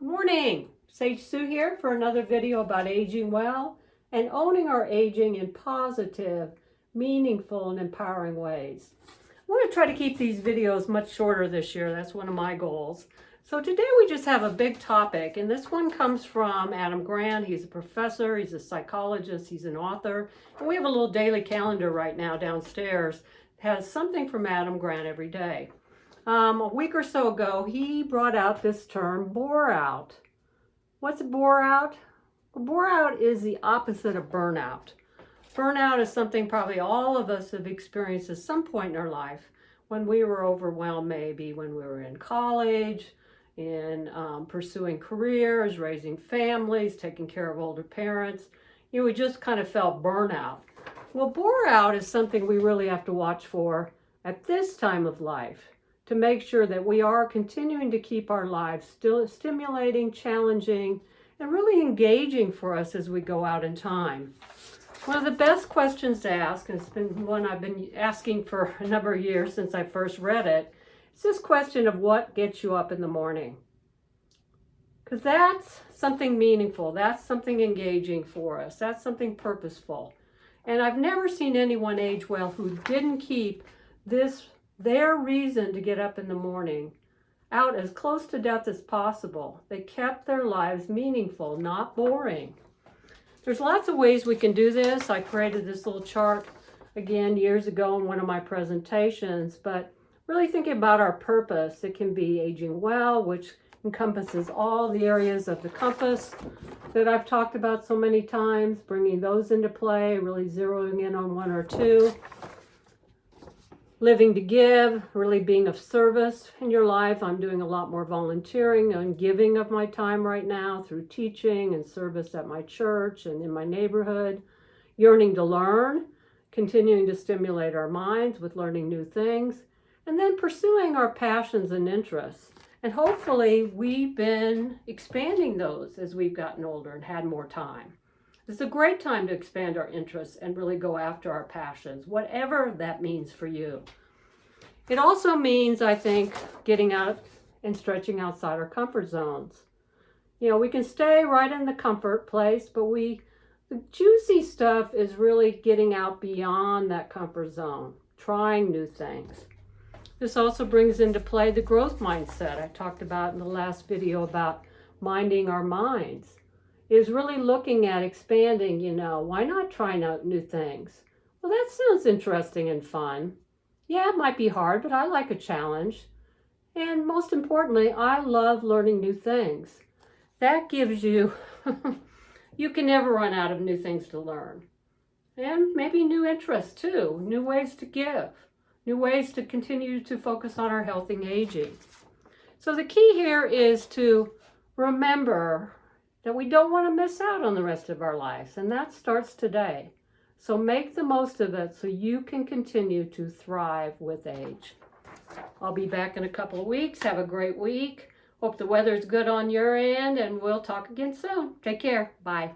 Good morning, Sage Sue here for another video about aging well and owning our aging in positive, meaningful, and empowering ways. I'm going to try to keep these videos much shorter this year. That's one of my goals. So today we just have a big topic, and this one comes from Adam Grant. He's a professor, he's a psychologist, he's an author, and we have a little daily calendar right now downstairs that has something from Adam Grant every day. A week or so ago, he brought out this term, bore out. What's bore out? Well, bore out is the opposite of burnout. Burnout is something probably all of us have experienced at some point in our life when we were overwhelmed, maybe when we were in college, in pursuing careers, raising families, taking care of older parents. You know, we just kind of felt burnout. Well, bore out is something we really have to watch for at this time of life, to make sure that we are continuing to keep our lives still stimulating, challenging, and really engaging for us as we go out in time. One of the best questions to ask, and it's been one I've been asking for a number of years since I first read it, is this question of what gets you up in the morning. Because that's something meaningful, that's something engaging for us, that's something purposeful. And I've never seen anyone age well who didn't keep their reason to get up in the morning out as close to death as possible. They kept their lives meaningful, not boring. There's lots of ways we can do this. I created this little chart again years ago in one of my presentations, but really thinking about our purpose. It can be aging well, which encompasses all the areas of the compass that I've talked about so many times, bringing those into play, really zeroing in on one or two. Living to give, really being of service in your life. I'm doing a lot more volunteering and giving of my time right now through teaching and service at my church and in my neighborhood. Yearning to learn, continuing to stimulate our minds with learning new things, and then pursuing our passions and interests. And hopefully we've been expanding those as we've gotten older and had more time. It's a great time to expand our interests and really go after our passions, whatever that means for you. It also means, I think, getting out and stretching outside our comfort zones. You know, we can stay right in the comfort place, but the juicy stuff is really getting out beyond that comfort zone, trying new things. This also brings into play the growth mindset I talked about in the last video about minding our minds. Is really looking at expanding, why not trying out new things? Well, that sounds interesting and fun. Yeah, it might be hard, but I like a challenge. And most importantly, I love learning new things. That gives you, you can never run out of new things to learn. And maybe new interests too, new ways to give, new ways to continue to focus on our healthy aging. So the key here is to remember that we don't want to miss out on the rest of our lives, and that starts today. So make the most of it so you can continue to thrive with age. I'll be back in a couple of weeks. Have a great week. Hope the weather's good on your end, and we'll talk again soon. Take care. Bye.